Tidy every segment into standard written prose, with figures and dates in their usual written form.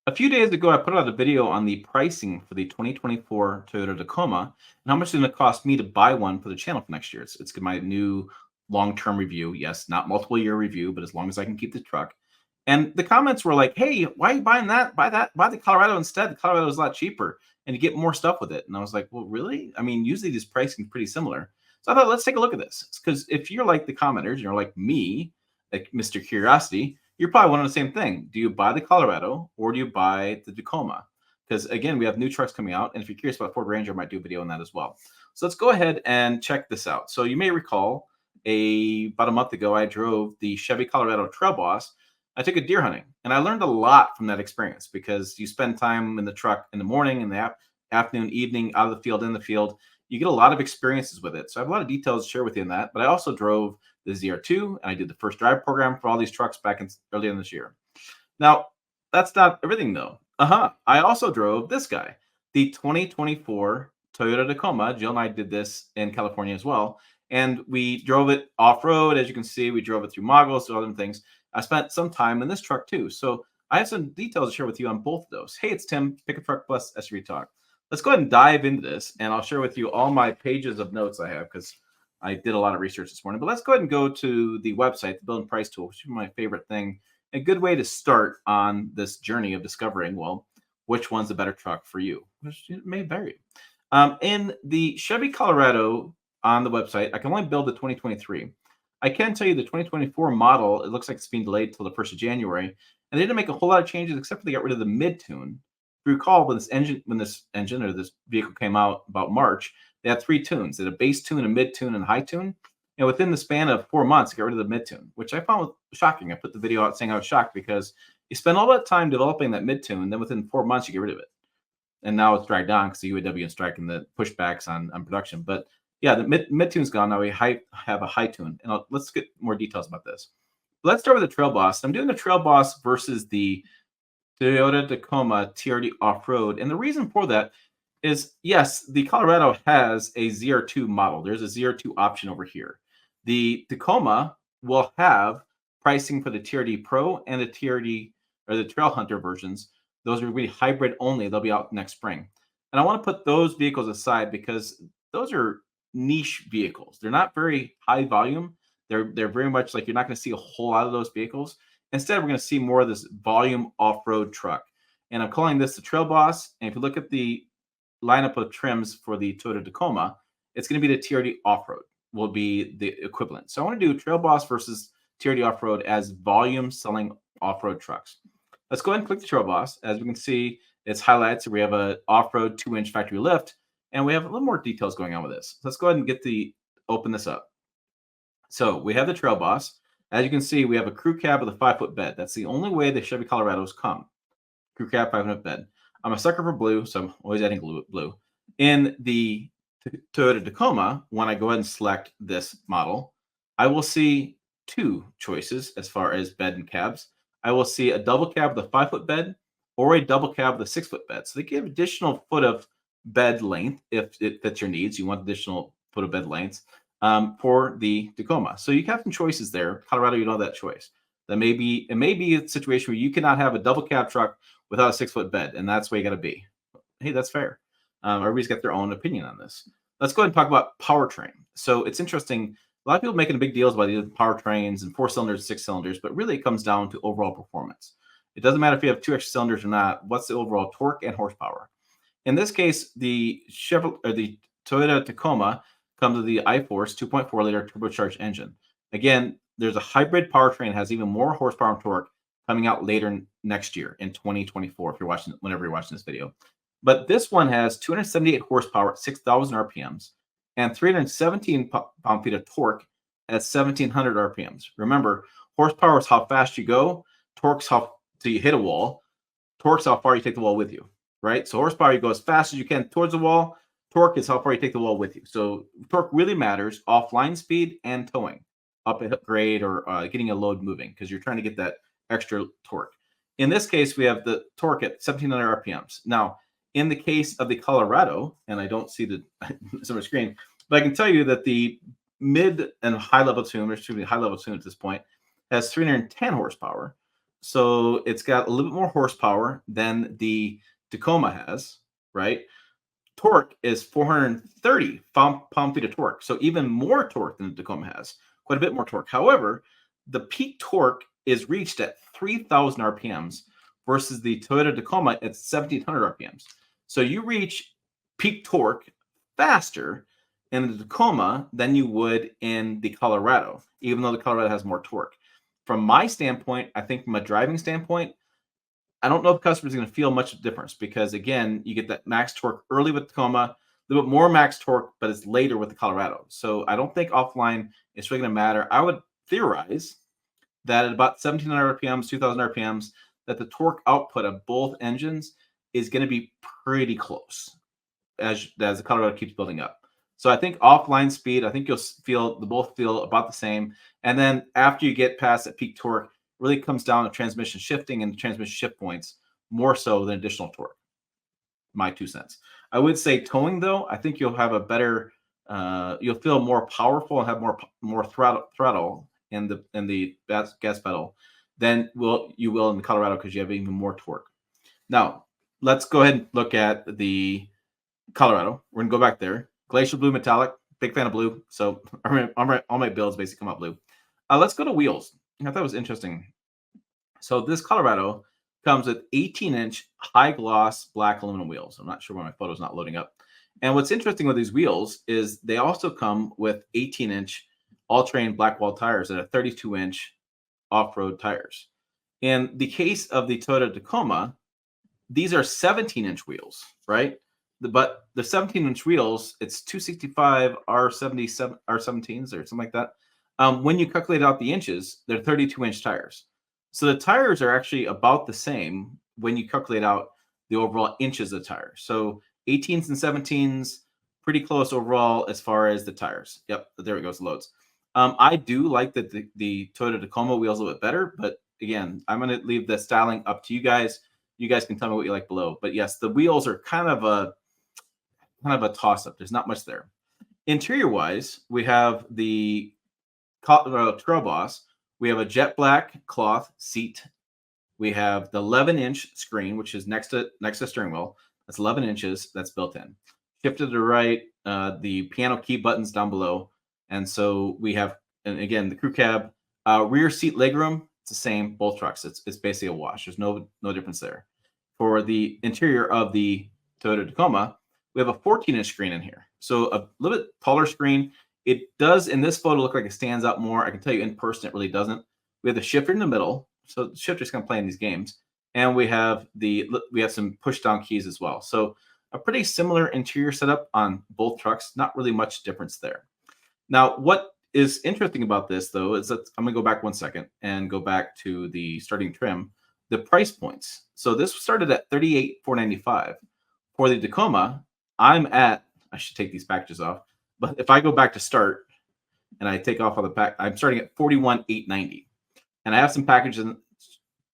A few days ago, I put out a video on the pricing for the 2024 Toyota Tacoma and how much it's going to cost me to buy one for the channel for next year. It's my new long-term review. Yes, not multiple year review, but as long as I can keep the truck. And the comments were like, "Hey, why are you buying that? Buy the Colorado instead. The Colorado is a lot cheaper, and you get more stuff with it." And I was like, "Well, really? I mean, usually this pricing is pretty similar." So I thought, let's take a look at this, because if you're like the commenters, you're like me, like Mr. Curiosity, you're probably wondering the same thing. Do you buy the Colorado or do you buy the Tacoma? Because again, we have new trucks coming out. And if you're curious about Ford Ranger, I might do a video on that as well. So let's go ahead and check this out. So you may recall about a month ago, I drove the Chevy Colorado Trail Boss. I took it deer hunting and I learned a lot from that experience because you spend time in the truck in the morning, in the afternoon, evening, out of the field, in the field. You get a lot of experiences with it. So I have a lot of details to share with you in that. But I also drove the ZR2, and I did the first drive program for all these trucks back earlier in this year. Now, that's not everything though. I also drove this guy, the 2024 Toyota Tacoma. Jill and I did this in California as well, and we drove it off-road. As you can see, we drove it through moguls and other things. I spent some time in this truck too, so I have some details to share with you on both of those. Hey, it's Tim, Pick a Truck Plus SUV Talk. Let's go ahead and dive into this, and I'll share with you all my pages of notes I have because I did a lot of research this morning. But let's go ahead and go to the website, the Build and Price Tool, which is my favorite thing. A good way to start on this journey of discovering, well, which one's the better truck for you, which it may vary. In the Chevy Colorado on the website, I can only build the 2023. I can tell you the 2024 model, it looks like it's being delayed till the 1st of January. And they didn't make a whole lot of changes except for they got rid of the mid-tune. If you recall, when this vehicle came out about March, they had 3 tunes. They had a base tune, a mid tune, and a high tune. And within the span of 4 months, they got rid of the mid tune, which I found shocking. I put the video out saying I was shocked because you spend all that time developing that mid tune, then within 4 months you get rid of it. And now it's dragged on because the UAW is striking the pushbacks on production. But yeah, the mid tune's gone. Now we have a high tune. And let's get more details about this. Let's start with the Trail Boss. I'm doing the Trail Boss versus the Toyota Tacoma TRD Off-Road. And the reason for that is, yes, the Colorado has a ZR2 model. There's a ZR2 option over here. The Tacoma will have pricing for the TRD Pro and the TRD or the Trail Hunter versions. Those are going to be hybrid only. They'll be out next spring. And I want to put those vehicles aside because those are niche vehicles. They're not very high volume. They're very much like you're not going to see a whole lot of those vehicles. Instead, we're going to see more of this volume off-road truck. And I'm calling this the Trail Boss. And if you look at the lineup of trims for the Toyota Tacoma, it's going to be the TRD Off-Road will be the equivalent. So I want to do Trail Boss versus TRD Off-Road as volume selling off-road trucks. Let's go ahead and click the Trail Boss. As we can see, it's highlighted. So we have a off-road 2-inch factory lift, and we have a little more details going on with this. Let's go ahead and open this up. So we have the Trail Boss. As you can see, we have a crew cab with a 5-foot bed. That's the only way the Chevy Colorados come. Crew cab, 5-foot bed. I'm a sucker for blue, so I'm always adding blue. In the Toyota Tacoma, when I go ahead and select this model, I will see 2 choices as far as bed and cabs. I will see a double cab with a 5-foot bed or a double cab with a 6-foot bed. So they give additional foot of bed length if it fits your needs. You want additional foot of bed length for the Tacoma. So you have some choices there. Colorado, you know that choice. It may be a situation where you cannot have a double cab truck without a 6-foot bed, and that's where you got to be. Hey, that's fair. Everybody's got their own opinion on this. Let's go ahead and talk about powertrain. So it's interesting. A lot of people making big deals about the powertrains and 4 cylinders, 6 cylinders, but really it comes down to overall performance. It doesn't matter if you have 2 extra cylinders or not. What's the overall torque and horsepower? In this case, the Toyota Tacoma comes with the iForce 2.4 liter turbocharged engine. Again, there's a hybrid powertrain that has even more horsepower and torque coming out later next year in 2024. If you're watching, whenever you're watching this video. But this one has 278 horsepower at 6,000 RPMs and 317 pound-feet of torque at 1,700 RPMs. Remember, horsepower is how fast you go. Torque's how till you hit a wall. Torque's how far you take the wall with you, right? So horsepower, you go as fast as you can towards the wall. Torque is how far you take the wall with you. So torque really matters offline speed and towing, up a grade or getting a load moving because you're trying to get that extra torque. In this case, we have the torque at 1,700 RPMs. Now, in the case of the Colorado, and I don't see the summer screen, but I can tell you that the mid and high level tune, or excuse me, high level tune at this point, has 310 horsepower. So it's got a little bit more horsepower than the Tacoma has, right? Torque is 430 pound-feet of torque. So even more torque than the Tacoma has, quite a bit more torque. However, the peak torque is reached at 3,000 RPMs versus the Toyota Tacoma at 1,700 RPMs. So you reach peak torque faster in the Tacoma than you would in the Colorado, even though the Colorado has more torque. From my standpoint, I think from a driving standpoint, I don't know if customers are going to feel much difference because, again, you get that max torque early with Tacoma, a little bit more max torque, but it's later with the Colorado. So I don't think offline is really going to matter. I would theorize that at about 1,700 RPMs, 2,000 RPMs, that the torque output of both engines is going to be pretty close as the Colorado keeps building up. So I think offline speed, I think both feel about the same. And then after you get past that peak torque, really comes down to transmission shifting and transmission shift points more so than additional torque. My 2 cents. I would say towing though, I think you'll have a better, you'll feel more powerful and have more throttle in the gas pedal than you will in the Colorado because you have even more torque. Now let's go ahead and look at the Colorado. We're gonna go back there. Glacial blue metallic. Big fan of blue. So all my builds basically come out blue. Let's go to wheels. I thought it was interesting. So this Colorado comes with 18-inch high gloss black aluminum wheels. I'm not sure why my photo's not loading up. And what's interesting with these wheels is they also come with 18-inch all-terrain black wall tires that are 32-inch off-road tires. In the case of the Toyota Tacoma, these are 17-inch wheels, right? But the 17-inch wheels, it's 265 R77 R17s or something like that. When you calculate out the inches, they're 32-inch tires. So the tires are actually about the same when you calculate out the overall inches of tires. So 18s and 17s, pretty close overall as far as the tires. Yep, there it goes, loads. I do like that the Toyota Tacoma wheels a little bit better, but again, I'm going to leave the styling up to you guys. You guys can tell me what you like below. But yes, the wheels are kind of a toss-up. There's not much there. Interior-wise, we have the Colorado Trail Boss. We have a jet black cloth seat. We have the 11-inch screen, which is next to steering wheel. That's 11 inches. That's built in. Shift to the right, the piano key buttons down below. And so we have, and again, the crew cab, rear seat legroom. It's the same, both trucks. It's basically a wash. There's no difference there. For the interior of the Toyota Tacoma, we have a 14-inch screen in here. So a little bit taller screen. It does, in this photo, look like it stands out more. I can tell you in person, it really doesn't. We have the shifter in the middle. So the shifter's going to play in these games. And we have some push-down keys as well. So a pretty similar interior setup on both trucks. Not really much difference there. Now, what is interesting about this, though, is that I'm going to go back 1 second and go back to the starting trim, the price points. So this started at $38,495. For the Tacoma, I should take these packages off. But if I go back to start and I take off all the pack, I'm starting at $41,890. And I have some packages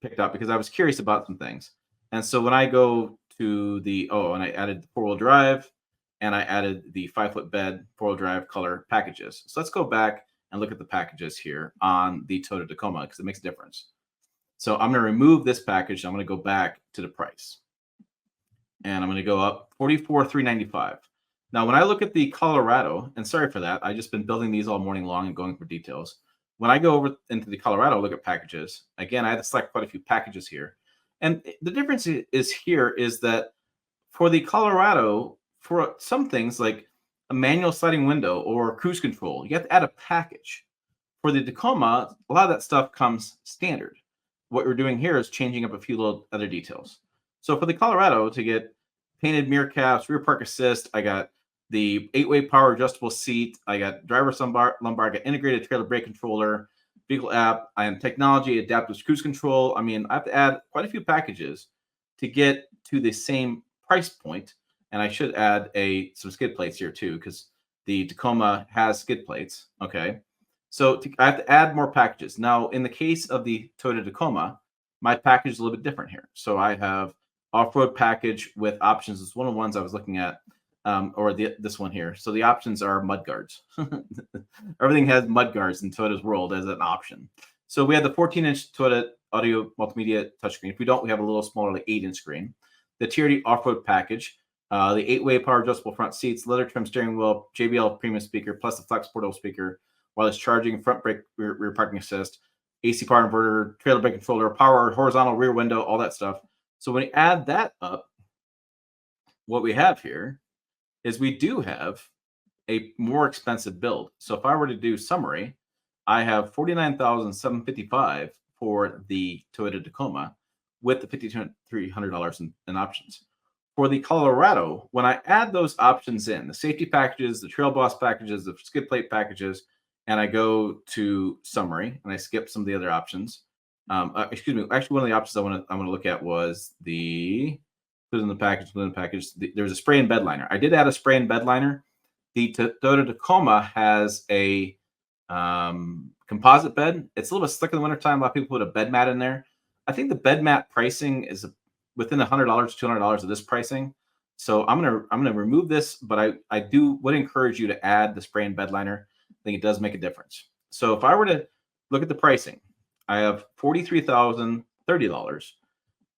picked up because I was curious about some things. And so when I go to and I added the 4-wheel drive and I added the 5-foot bed 4-wheel drive color packages. So let's go back and look at the packages here on the Toyota Tacoma because it makes a difference. So I'm going to remove this package. I'm going to go back to the price. And I'm going to go up $44,395. Now, when I look at the Colorado, and sorry for that, I've just been building these all morning long and going for details. When I go over into the Colorado, look at packages. Again, I had to select quite a few packages here. And the difference is that for the Colorado, for some things like a manual sliding window or cruise control, you have to add a package. For the Tacoma, a lot of that stuff comes standard. What we're doing here is changing up a few little other details. So for the Colorado, to get painted mirror caps, rear park assist, I got the 8-way power adjustable seat, I got driver's lumbar, I got integrated trailer brake controller, vehicle app, I am technology, adaptive cruise control. I mean, I have to add quite a few packages to get to the same price point. And I should add some skid plates here too, because the Tacoma has skid plates. Okay. So I have to add more packages. Now, in the case of the Toyota Tacoma, my package is a little bit different here. So I have off-road package with options. It's one of the ones I was looking at, this one here. So the options are mud guards. Everything has mud guards in Toyota's world as an option. So we have the 14-inch Toyota audio multimedia touchscreen. If we don't, we have a little smaller, like 8-inch screen. The TRD Off-Road package, the 8-way power adjustable front seats, leather trim steering wheel, JBL premium speaker, plus the flex portable speaker, wireless charging, front brake, rear parking assist, AC power inverter, trailer brake controller, power, horizontal rear window, all that stuff. So when we add that up, what we have here is we do have a more expensive build. So if I were to do summary, I have $49,755 for the Toyota Tacoma with the $5,300 in options. For the Colorado, when I add those options in, the safety packages, the Trail Boss packages, the skid plate packages, and I go to summary and I skip some of the other options. Excuse me. Actually, one of the options I want to look at was the within the package. There was a spray and bed liner. I did add a spray and bed liner. The Toyota Tacoma has a composite bed. It's a little bit slick in the wintertime. A lot of people put a bed mat in there. I think the bed mat pricing is within $100 to $200 of this pricing. So I'm gonna remove this, but I would encourage you to add the spray and bed liner. I think it does make a difference. So if I were to look at the pricing, I have $43,030,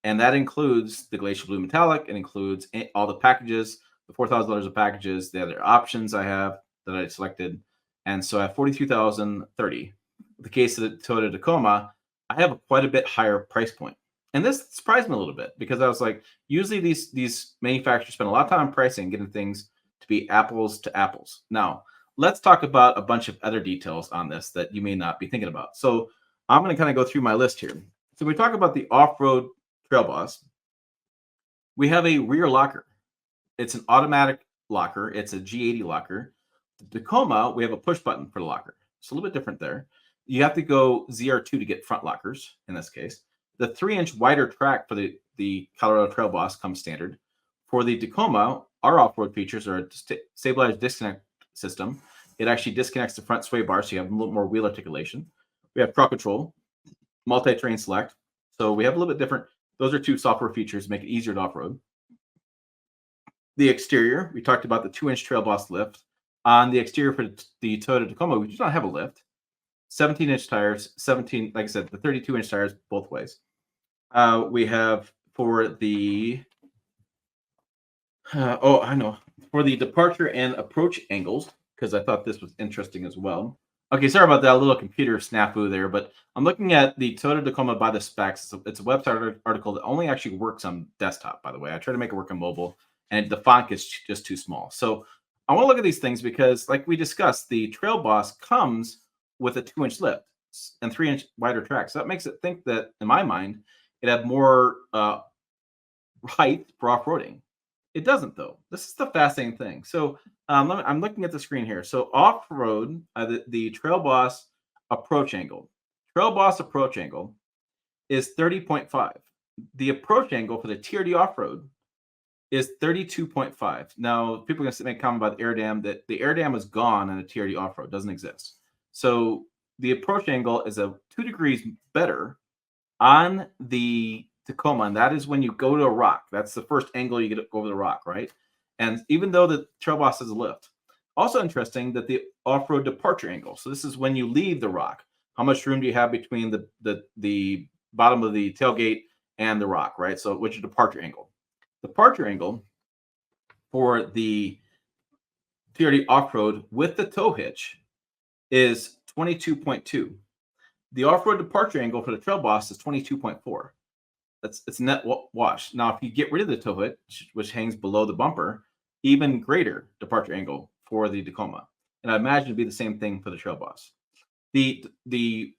and that includes the Glacier Blue Metallic. It includes all the packages, the $4,000 of packages, the other options I have that I selected, and so I have $43,030. In the case of the Toyota Tacoma, I have quite a bit higher price point. And this surprised me a little bit because I was like, usually these manufacturers spend a lot of time on pricing, getting things to be apples to apples. Now, let's talk about a bunch of other details on this that you may not be thinking about. So I'm going to kind of go through my list here. So we talk about the off-road Trail Boss. We have a rear locker. It's an automatic locker. It's a G80 locker. The Tacoma, we have a push button for the locker. It's a little bit different there. You have to go ZR2 to get front lockers in this case. The 3-inch wider track for the Colorado Trail Boss comes standard. For the Tacoma, our off-road features are a stabilized disconnect system. It actually disconnects the front sway bar, so you have a little more wheel articulation. We have truck control, multi-terrain select. So we have a little bit different. Those are two software features, make it easier to off-road. The exterior, we talked about the 2-inch Trail Boss lift. On the exterior for the Toyota Tacoma, we do not have a lift. 17-inch tires, like I said, the 32-inch tires both ways. We have for the for the departure and approach angles, because I thought this was interesting as well. Okay, sorry about that, a little computer snafu there, but I'm looking at the Toyota Tacoma by the specs. It's a website article that only actually works on desktop, by the way. I try to make it work on mobile, and the font is just too small. So I want to look at these things because, like we discussed, the Trail Boss comes with a 2-inch lift and 3-inch wider track. So that makes it think that, in my mind, it had more height for off-roading. It doesn't, though. This is the fascinating thing. So I'm looking at the screen here. So off-road, the Trail Boss approach angle. Trail Boss approach angle is 30.5. The approach angle for the TRD Off-Road is 32.5. Now, people are going to make a comment about the air dam. That the air dam is gone on a TRD Off-Road. Doesn't exist. So the approach angle is 2 degrees better on the Tacoma, and that is when you go to a rock. That's the first angle you get over the rock, right? And even though the Trail Boss has a lift, also interesting that the off-road departure angle. So this is when you leave the rock. How much room do you have between the bottom of the tailgate and the rock, right? So what's your departure angle? Departure angle for the TRD off-road with the tow hitch is 22.2. The off-road departure angle for the Trail Boss is 22.4. It's net wash. Now, if you get rid of the tow hitch, which hangs below the bumper, even greater departure angle for the Tacoma. And I imagine it'd be the same thing for the Trail Boss. The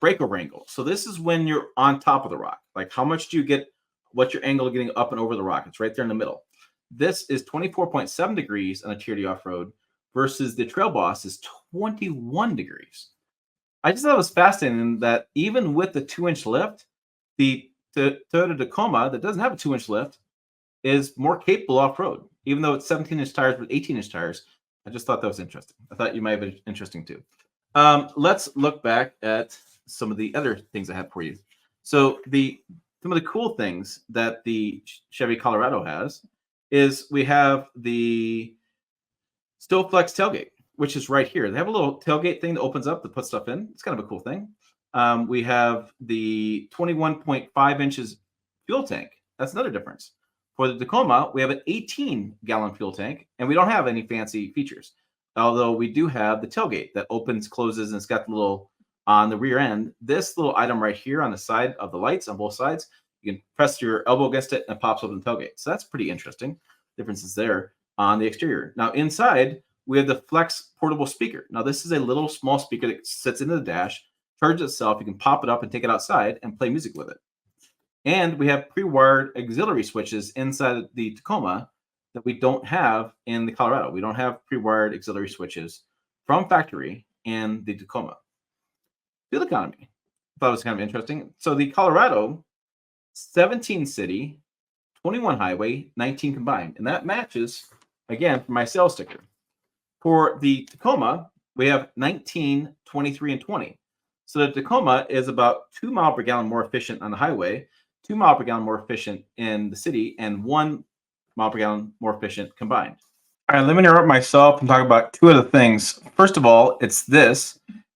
breakover angle. So this is when you're on top of the rock. Like how much do you get? What's your angle of getting up and over the rock? It's right there in the middle. This is 24.7 degrees on a TRD off-road versus the Trail Boss is 21 degrees. I just thought it was fascinating that even with the 2-inch lift, the Toyota Tacoma that doesn't have a 2-inch lift is more capable off-road, even though it's 17-inch tires with 18-inch tires. I just thought that was interesting. I thought you might have been interesting too. Let's look back at some of the other things I have for you. So some of the cool things that the Chevy Colorado has is we have the Stowflex tailgate, which is right here. They have a little tailgate thing that opens up to put stuff in. It's kind of a cool thing. We have the 21.5 inches fuel tank. That's another difference. For the Tacoma, we have an 18-gallon fuel tank, and we don't have any fancy features. Although we do have the tailgate that opens, closes, and it's got the little on the rear end. This little item right here on the side of the lights on both sides, you can press your elbow against it and it pops open the tailgate. So that's pretty interesting. Differences there on the exterior. Now inside, we have the Flex portable speaker. Now this is a little small speaker that sits into the dash, charges itself. You can pop it up and take it outside and play music with it. And we have pre-wired auxiliary switches inside the Tacoma that we don't have in the Colorado. We don't have pre-wired auxiliary switches from factory in the Tacoma. Fuel economy, I thought it was kind of interesting. So the Colorado, 17 city, 21 highway, 19 combined. And that matches, again, for my sales sticker. For the Tacoma, we have 19, 23, and 20. So the Tacoma is about 2 miles per gallon more efficient on the highway, 2 miles per gallon more efficient in the city, and 1 mile per gallon more efficient combined. All right, let me interrupt myself and talk about two other things. First of all,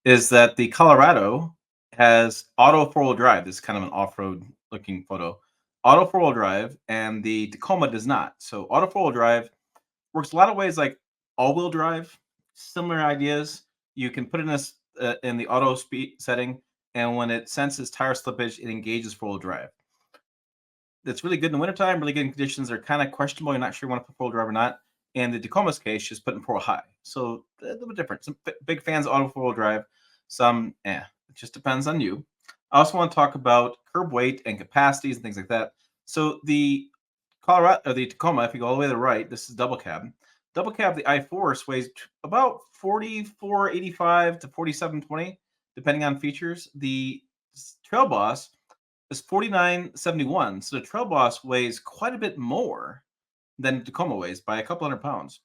is that the Colorado has auto four-wheel drive. This is kind of an off-road looking photo. Auto four-wheel drive, and the Tacoma does not. So auto four-wheel drive works a lot of ways like all-wheel drive, similar ideas. You can put in this in the auto speed setting, and when it senses tire slippage, it engages four-wheel drive. That's really good in the wintertime, really good in conditions that are kind of questionable. You're not sure you want to put four-wheel drive or not. In the Tacoma's case, just put in four-wheel high. So a little bit different. Some big fans of auto four-wheel drive. Some, it just depends on you. I also want to talk about curb weight and capacities and things like that. So the Colorado, or the Tacoma, if you go all the way to the right, this is double cab. Double cab, the I-Force weighs about 44.85 to 47.20, depending on features. The Trail Boss is 49.71. So the Trail Boss weighs quite a bit more than the Tacoma weighs by a couple hundred pounds.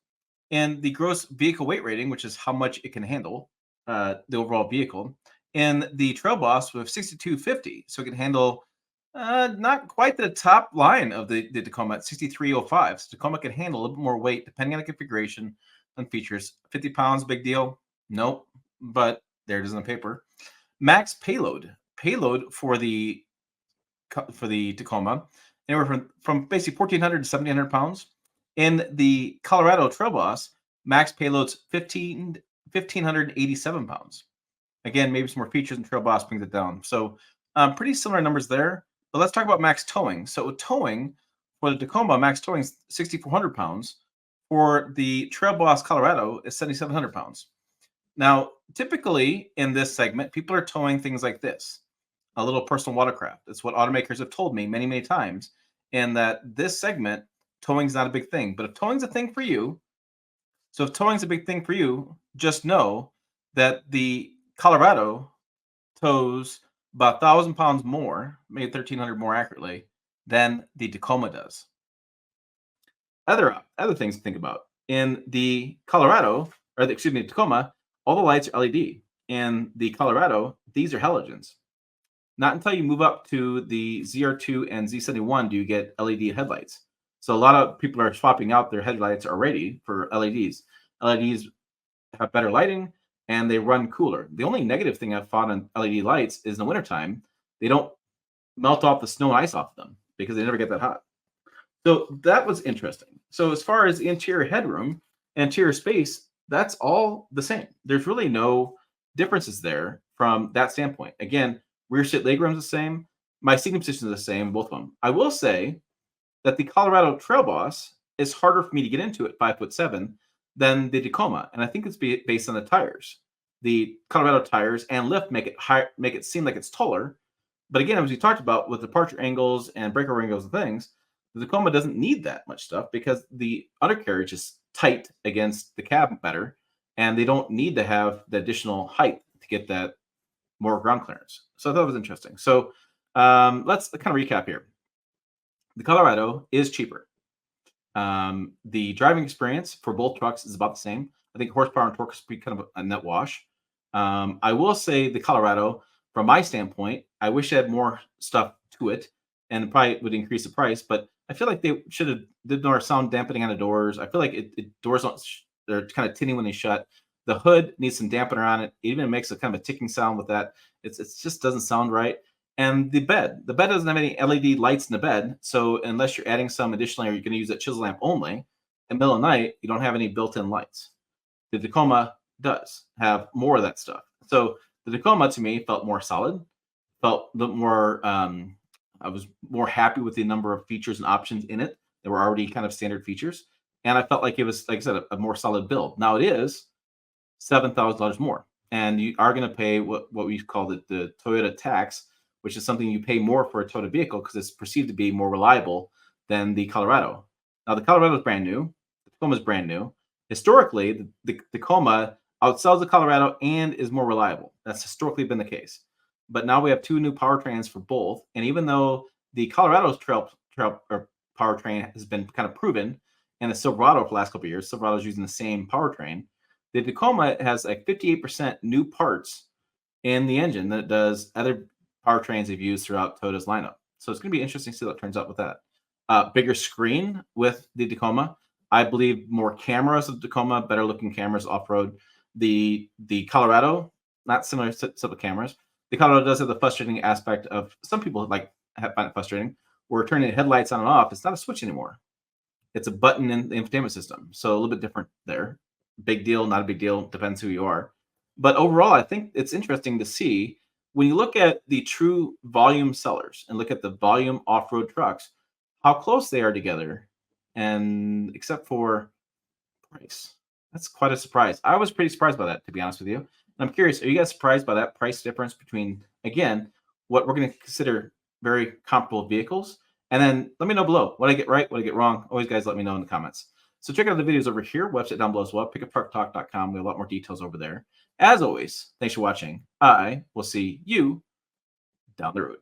And the gross vehicle weight rating, which is how much it can handle, the overall vehicle, and the Trail Boss with 6250, so it can handle not quite the top line of the Tacoma at 6305. So Tacoma can handle a little bit more weight depending on the configuration and features. 50 pounds, big deal? Nope, but there it is on the paper. Max payload for the Tacoma, anywhere from basically 1,400 to 1,700 pounds. In the Colorado Trail Boss, max payload's 1,587 pounds. Again, maybe some more features, and Trail Boss brings it down. So pretty similar numbers there. But let's talk about max towing. So towing for the Tacoma, max towing is 6,400 pounds. For the Trail Boss Colorado, is 7,700 pounds. Now, typically in this segment, people are towing things like this, a little personal watercraft. It's what automakers have told me many, many times, and that this segment, towing is not a big thing. But if towing's a thing for you, just know that the Colorado tows about 1,000 pounds more, maybe 1,300 more accurately, than the Tacoma does. Other things to think about. In the Tacoma, all the lights are LED. In the Colorado, these are halogens. Not until you move up to the ZR2 and Z71 do you get LED headlights. So a lot of people are swapping out their headlights already for LEDs. LEDs have better lighting and they run cooler. The only negative thing I've found on LED lights is in the wintertime, they don't melt off the snow and ice off them because they never get that hot. So that was interesting. So as far as the interior headroom, interior space, that's all the same. There's really no differences there from that standpoint. Again, rear seat legroom is the same. My seating position is the same, both of them. I will say that the Colorado Trail Boss is harder for me to get into at 5'7" than the Tacoma, and I think it's based on the tires. The Colorado tires and lift make it seem like it's taller. But again, as we talked about with departure angles and breakover angles and things, the Tacoma doesn't need that much stuff because the undercarriage is tight against the cab better, and they don't need to have the additional height to get that more ground clearance. So that was interesting. So let's kind of recap here. The Colorado is cheaper. The driving experience for both trucks is about the same. I think horsepower and torque is pretty kind of a net wash. I will say the Colorado, from my standpoint, I wish it had more stuff to it and probably would increase the price, but I feel like they should have did more sound dampening on the doors. I feel like doors don't, they're kind of tinny when they shut. The hood needs some dampener on it. It even makes a kind of a ticking sound with that. It just doesn't sound right. And the bed doesn't have any LED lights in the bed. So unless you're adding some additionally, or you're going to use that chisel lamp only, in the middle of the night, you don't have any built-in lights. The Tacoma does have more of that stuff. So the Tacoma to me felt more solid, felt a little more. I was more happy with the number of features and options in it that were already kind of standard features, and I felt like it was, like I said, a more solid build. Now it is $7,000 more, and you are going to pay what we call the Toyota tax, which is something you pay more for a Toyota vehicle because it's perceived to be more reliable than the Colorado. Now the Colorado is brand new, the Tacoma is brand new. Historically, the Tacoma outsells the Colorado and is more reliable. That's historically been the case. But now we have two new powertrains for both, and even though the Colorado's trail or powertrain has been kind of proven, and the Silverado for the last couple of years, Silverado's using the same powertrain. The Tacoma has like 58% new parts in the engine that it does other powertrains they've used throughout Toyota's lineup. So it's going to be interesting to see what turns out with that. Bigger screen with the Tacoma. I believe more cameras with the Tacoma, better looking cameras off-road. The Colorado, not similar set of cameras. The Colorado does have the frustrating aspect of some people find it frustrating. We're turning the headlights on and off. It's not a switch anymore. It's a button in the infotainment system. So a little bit different there. Big deal, not a big deal, depends who you are. But overall, I think it's interesting to see when you look at the true volume sellers and look at the volume off-road trucks, how close they are together. And except for price, that's quite a surprise. I was pretty surprised by that, to be honest with you. And I'm curious, are you guys surprised by that price difference between, again, what we're going to consider very comparable vehicles? And then let me know below what I get right, what I get wrong. Always, guys, let me know in the comments. So check out the videos over here, website down below as well, pickuptrucktalk.com. We have a lot more details over there. As always, thanks for watching. I will see you down the road.